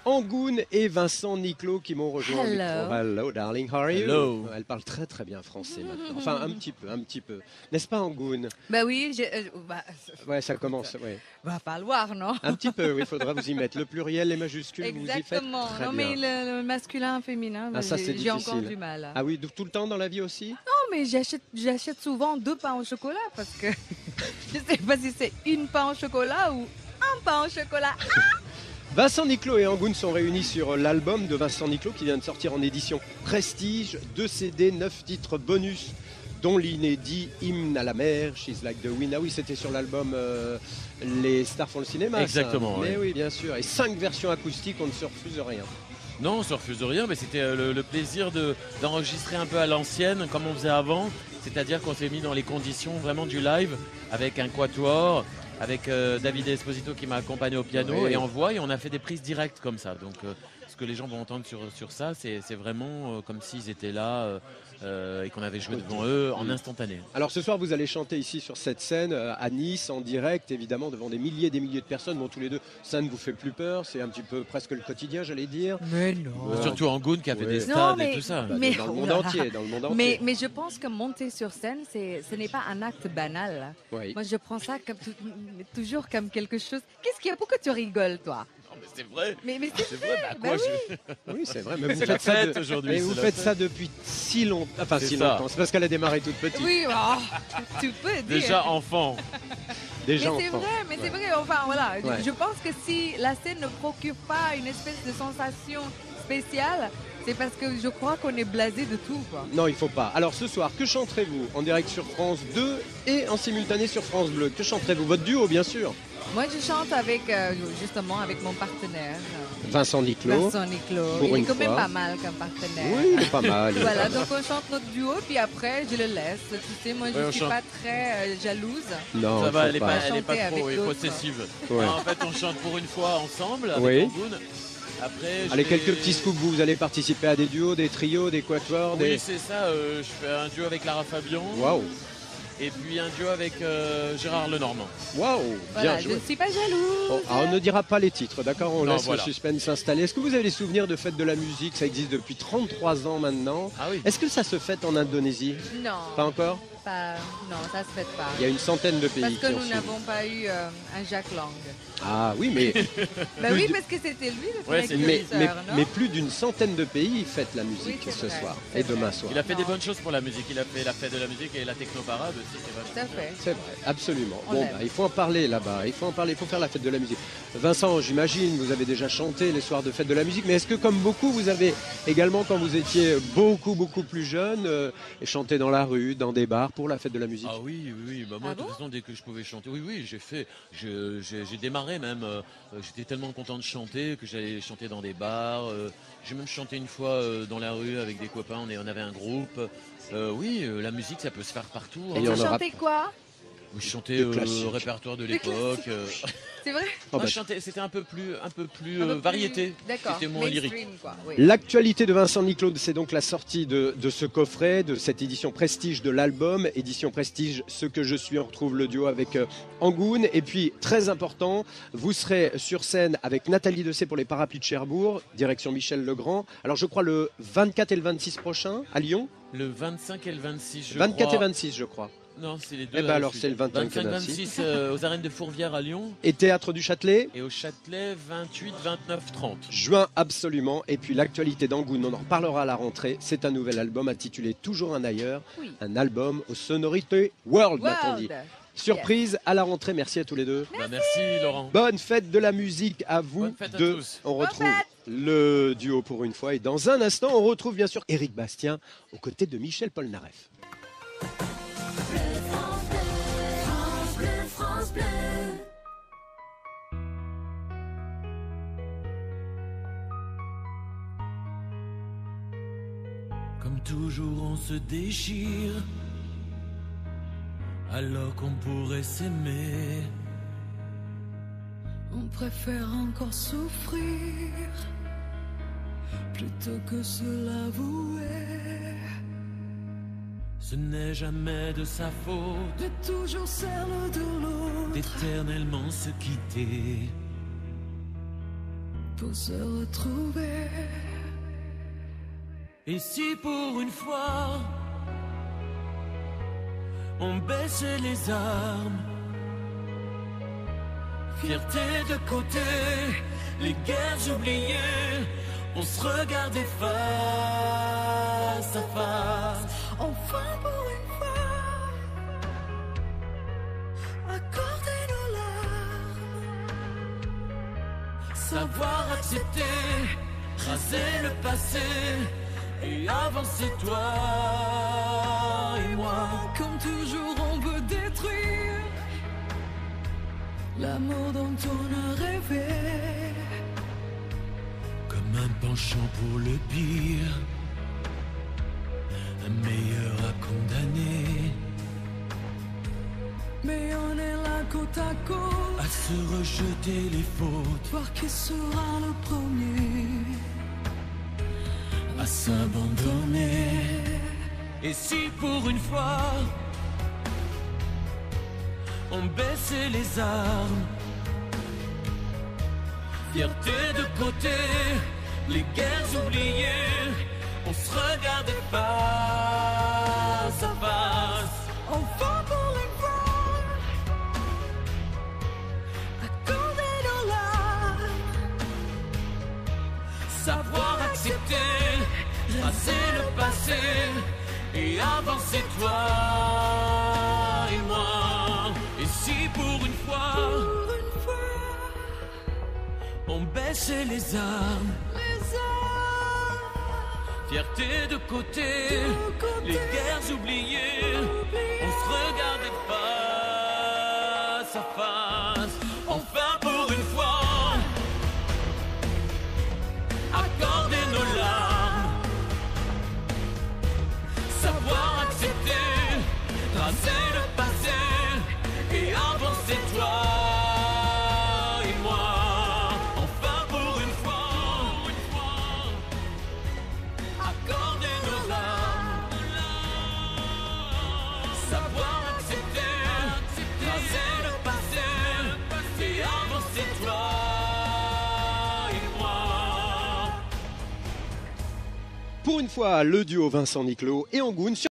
Angoune et Vincent Niclot qui m'ont rejoint. Hello. Hello, darling, how are you? Hello. Elle parle très très bien français maintenant. Enfin, un petit peu. N'est-ce pas, Angoune? Bah oui, Ouais, ça commence, ouais. va falloir, non? Un petit peu, oui, il faudra vous y mettre. Le pluriel, les majuscules, Exactement. vous y faites très Non, bien. mais le masculin, féminin, Ah, ça, c'est j'ai encore difficile. du mal. Ah oui, tout le temps dans la vie aussi? Non, mais j'achète souvent 2 pains au chocolat parce que je sais pas si c'est une pain au chocolat ou un pain au chocolat. Vincent Niclot et Angoune sont réunis sur l'album de Vincent Niclot qui vient de sortir en édition Prestige, 2 CD, 9 titres bonus, dont l'inédit Hymne à la mer, She's Like the Wind. Ah oui, c'était sur l'album Les Stars font le cinéma. Exactement, Ça. Mais ouais. oui, bien sûr. Et 5 versions acoustiques, on ne se refuse rien. Non, on se refuse de rien, mais c'était le plaisir d'enregistrer un peu à l'ancienne, comme on faisait avant. C'est-à-dire qu'on s'est mis dans les conditions vraiment du live, avec un quatuor, avec David Esposito qui m'a accompagné au piano Oui. et en voix, et on a fait des prises directes comme ça. Donc ce que les gens vont entendre sur ça, c'est vraiment comme s'ils étaient là et qu'on avait joué devant eux en instantané. Alors ce soir, vous allez chanter ici sur cette scène à Nice, en direct, évidemment, devant des milliers et des milliers de personnes. Bon, tous les deux, ça ne vous fait plus peur, c'est un petit peu presque le quotidien, j'allais dire. Mais non. Surtout Angoune qui a fait Ouais. des stades Non, mais- et tout ça. Bah, Mais- dans le oh monde là là. entier, dans le monde entier. Mais je pense que monter sur scène, ce n'est pas un acte banal. Oui. Moi, je prends ça comme toujours comme quelque chose. Qu'est-ce qu'il y a? Pourquoi tu rigoles, toi? Non, mais c'est vrai. Mais c'est C'est vrai, bah Bah quoi, oui. Oui, c'est vrai. Mais vous C'est la faites ça fête de- aujourd'hui. mais vous c'est la faites fête. ça depuis si longtemps. Enfin, C'est si ça. longtemps. C'est parce qu'elle a démarré toute petite. Oui, tu peux dire. Déjà enfant. Déjà Mais c'est enfant. vrai, c'est vrai. Enfin, voilà. Ouais. Je pense que si la scène ne procure pas une espèce de sensation spéciale, c'est parce que je crois qu'on est blasé de tout, quoi. Non, il faut pas. Alors ce soir, que chanterez-vous en direct sur France 2 et en simultané sur France Bleu? Que chanterez-vous? Votre duo, bien sûr. Moi, je chante avec, justement, avec mon partenaire, Vincent Niclot. Vincent Niclot. Pour Il est une quand même fois. pas mal comme partenaire. Oui, il est pas mal. il est Voilà, pas mal. donc on chante notre duo, puis après, je le laisse. Tu sais, moi, Ouais, on je suis chante. pas très jalouse. Non, Ça va, faut elle est pas. pas Chanter avec trop d'autres. possessive. Ouais. Non, en fait, on chante pour une fois ensemble avec Oui. Angoune. Après, je Allez, fais- quelques petits scoops. Vous allez participer à des duos, des trios, des quatuors, Oui, des. c'est ça. Je fais un duo avec Lara Fabian. Waouh, Et puis un duo avec Gérard Lenormand. waouh, Voilà, bien je joué. ne suis pas jalouse. Bon, alors, on ne dira pas les titres, d'accord? On Non, laisse voilà. le suspense s'installer. Est-ce que vous avez des souvenirs de fêtes de la musique? Ça existe depuis 33 ans maintenant. Ah oui. Est-ce que ça se fête en Indonésie? Non, Pas encore? non, ça se fait pas. Il y a une centaine de pays Parce qui que ont nous suivi. n'avons pas eu un Jacques Lang. Ah oui, mais, Bah Plus oui, de- parce que c'était lui le Ouais, c'est lui. précurseur, non? mais plus d'une centaine de pays fêtent la musique Oui, c'est ce vrai, soir c'est et demain vrai. soir. Il a fait Non. des bonnes choses pour la musique. Il a fait la fête de la musique et la technoparade aussi. C'est Tout vachement à fait. C'est vrai, absolument. On Bon, l'aime. bah, il faut en parler là-bas, il faut en parler, il faut faire la fête de la musique. Vincent, j'imagine, vous avez déjà chanté les soirs de fête de la musique, mais est-ce que comme beaucoup, vous avez également, quand vous étiez beaucoup plus jeune, chanté dans la rue, dans des bars pour la fête de la musique? Ah oui, oui, oui. Bah moi, Ah de toute bon façon, dès que je pouvais chanter, oui, j'ai fait. J'ai démarré même. J'étais tellement content de chanter que j'allais chanter dans des bars. J'ai même chanté une fois dans la rue avec des copains. On avait un groupe. Oui, la musique, ça peut se faire partout. Et hein. il y en Tu aura- chantais quoi? Je chantais Des classiques. au répertoire de Des l'époque. C'est vrai? Oh, Non, bah, je chantais, c'était un peu plus Un peu plus- variété. D'accord. C'était moins lyrique. Mainstream, quoi. Oui. L'actualité de Vincent Niclot, c'est donc la sortie de ce coffret, de cette édition Prestige de l'album. Édition Prestige, ce que je suis, on retrouve le duo avec Angoune. Et puis, très important, vous serez sur scène avec Nathalie Dessay pour les Parapluies de Cherbourg, direction Michel Legrand. Alors, je crois le 24 et le 26 prochain à Lyon. Le 25 et le 26, je 24 crois. et 26, je crois. Non, c'est les deux. Eh ben là, alors, je suis- c'est le 25 et 26 aux arènes de Fourvière à Lyon. Et Théâtre du Châtelet, Et au Châtelet, 28, 29, 30. juin absolument. Et puis, l'actualité d'Angoune, on en reparlera à la rentrée. C'est un nouvel album intitulé Toujours un ailleurs. Oui. Un album aux sonorités world, m'a-t-on dit. World. Surprise à la rentrée, merci à tous les deux. Bah, merci Laurent. Bonne fête de la musique à vous Bonne fête à deux. tous. On Bonne retrouve fête. le duo pour une fois et dans un instant, on retrouve bien sûr Éric Bastien aux côtés de Michel Polnareff. Comme toujours on se déchire, alors qu'on pourrait s'aimer. On préfère encore souffrir plutôt que se l'avouer. Ce n'est jamais de sa faute De toujours celle de l'autre. d'éternellement se quitter. pour se retrouver. Et si pour une fois on baissait les armes, fierté de côté, les guerres oubliées, on se regardait face à face. Enfin pour une fois, accorder nos larmes, savoir accepter, raser le passé et avancer toi et moi. Comme toujours on veut détruire l'amour dont on a rêvé. Comme un penchant pour le pire, un meilleur à condamner. Mais on est là côte à côte, À se rejeter les fautes, voir qui sera le premier à s'abandonner. Et si pour une fois on baissait les armes, fierté de côté, les guerres oubliées, on se regardait face à face. Enfin pour une fois, accorder nos larmes, Savoir accepter, raser le passé et avancer toi et moi. Et si pour une fois on baissait les armes, fierté de côté, les guerres oubliées, on se regardait face à face. Enfin pour une fois, accorder nos larmes, savoir accepter, tracer le passé et avancer toi et moi. Enfin pour une fois, accorder nos larmes, savoir accepter, tracer le passé et avancer toi et moi. Pour une fois, le duo Vincent Niclot et Angoune sur